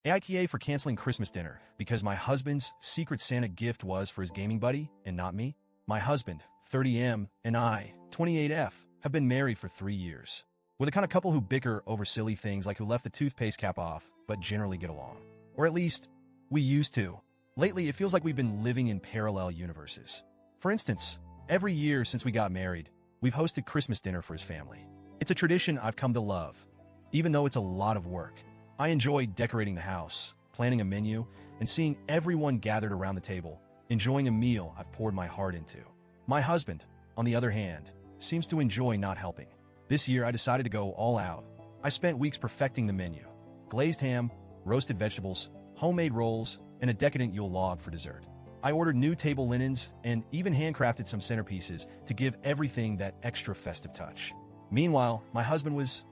AITA for canceling Christmas dinner because my husband's Secret Santa gift was for his gaming buddy and not me. My husband, 30M, and I, 28F, have been married for 3 years. We're the kind of couple who bicker over silly things like who left the toothpaste cap off, but generally get along. Or at least, we used to. Lately, it feels like we've been living in parallel universes. For instance, every year since we got married, we've hosted Christmas dinner for his family. It's a tradition I've come to love, even though it's a lot of work. I enjoy decorating the house, planning a menu, and seeing everyone gathered around the table, enjoying a meal I've poured my heart into. My husband, on the other hand, seems to enjoy not helping. This year, I decided to go all out. I spent weeks perfecting the menu. Glazed ham, roasted vegetables, homemade rolls, and a decadent Yule log for dessert. I ordered new table linens and even handcrafted some centerpieces to give everything that extra festive touch. Meanwhile, my husband was,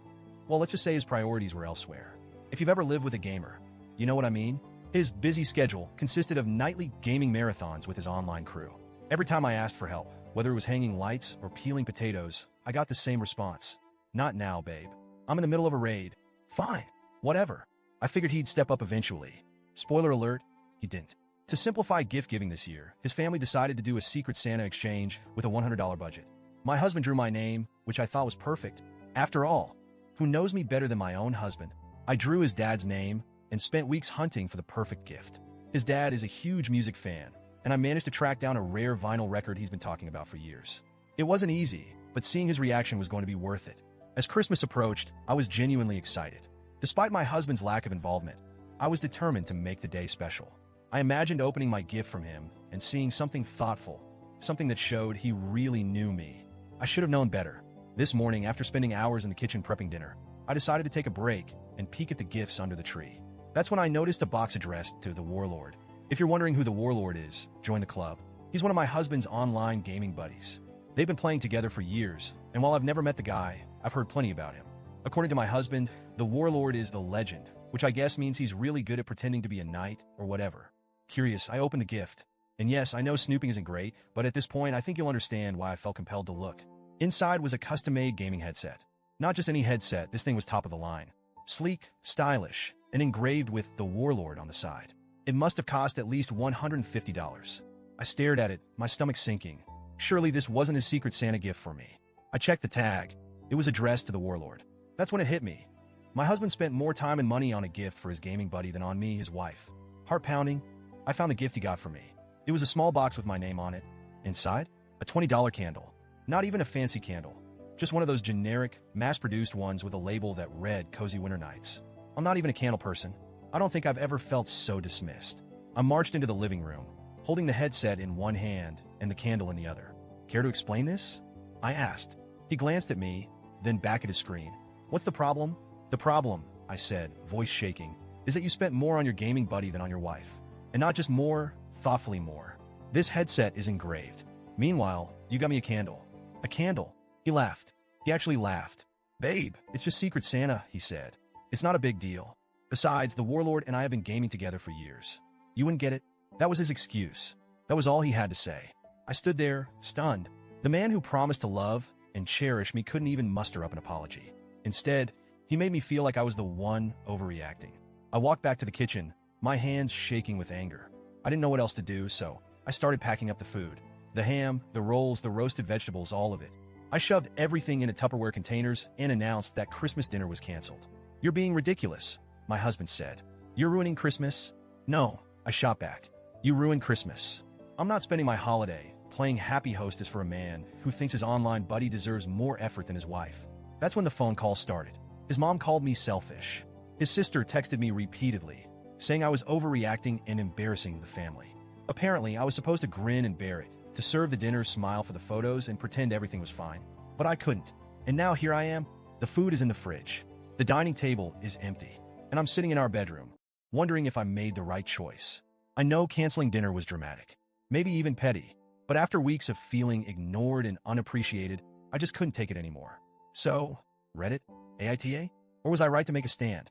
well, let's just say his priorities were elsewhere. If you've ever lived with a gamer, you know what I mean? His busy schedule consisted of nightly gaming marathons with his online crew. Every time I asked for help, whether it was hanging lights or peeling potatoes, I got the same response. Not now, babe. I'm in the middle of a raid. Fine. Whatever. I figured he'd step up eventually. Spoiler alert, he didn't. To simplify gift giving this year, his family decided to do a Secret Santa exchange with a $100 budget. My husband drew my name, which I thought was perfect. After all, who knows me better than my own husband? I drew his dad's name and spent weeks hunting for the perfect gift. His dad is a huge music fan, and I managed to track down a rare vinyl record he's been talking about for years. It wasn't easy, but seeing his reaction was going to be worth it. As Christmas approached, I was genuinely excited. Despite my husband's lack of involvement, I was determined to make the day special. I imagined opening my gift from him and seeing something thoughtful, something that showed he really knew me. I should have known better. This morning, after spending hours in the kitchen prepping dinner, I decided to take a break and peek at the gifts under the tree. That's when I noticed a box addressed to the Warlord. If you're wondering who the Warlord is, join the club. He's one of my husband's online gaming buddies. They've been playing together for years, and while I've never met the guy, I've heard plenty about him. According to my husband, the Warlord is a legend, which I guess means he's really good at pretending to be a knight or whatever. Curious, I opened the gift. And yes, I know snooping isn't great, but at this point, I think you'll understand why I felt compelled to look. Inside was a custom-made gaming headset. Not just any headset, this thing was top of the line. Sleek, stylish, and engraved with the Warlord on the side. It must have cost at least $150. I stared at it, my stomach sinking. Surely this wasn't a Secret Santa gift for me. I checked the tag. It was addressed to the Warlord. That's when it hit me. My husband spent more time and money on a gift for his gaming buddy than on me, his wife. Heart-pounding, I found the gift he got for me. It was a small box with my name on it. Inside, a $20 candle. Not even a fancy candle. Just one of those generic, mass-produced ones with a label that read Cozy Winter Nights. I'm not even a candle person. I don't think I've ever felt so dismissed. I marched into the living room, holding the headset in one hand and the candle in the other. Care to explain this? I asked. He glanced at me, then back at his screen. What's the problem? The problem, I said, voice shaking, is that you spent more on your gaming buddy than on your wife. And not just more, thoughtfully more. This headset is engraved. Meanwhile, you got me a candle. A candle. He laughed. He actually laughed. Babe, it's just Secret Santa, he said. It's not a big deal. Besides, the Warlord and I have been gaming together for years. You wouldn't get it? That was his excuse. That was all he had to say. I stood there, stunned. The man who promised to love and cherish me couldn't even muster up an apology. Instead, he made me feel like I was the one overreacting. I walked back to the kitchen, my hands shaking with anger. I didn't know what else to do, so I started packing up the food. The ham, the rolls, the roasted vegetables, all of it. I shoved everything into Tupperware containers and announced that Christmas dinner was canceled. You're being ridiculous, my husband said. You're ruining Christmas? No, I shot back. You ruined Christmas. I'm not spending my holiday playing happy hostess for a man who thinks his online buddy deserves more effort than his wife. That's when the phone call started. His mom called me selfish. His sister texted me repeatedly, saying I was overreacting and embarrassing the family. Apparently, I was supposed to grin and bear it, to serve the dinner, smile for the photos, and pretend everything was fine. But I couldn't. And now here I am. The food is in the fridge. The dining table is empty. And I'm sitting in our bedroom, wondering if I made the right choice. I know canceling dinner was dramatic, maybe even petty. But after weeks of feeling ignored and unappreciated, I just couldn't take it anymore. So, Reddit? AITA? Or was I right to make a stand?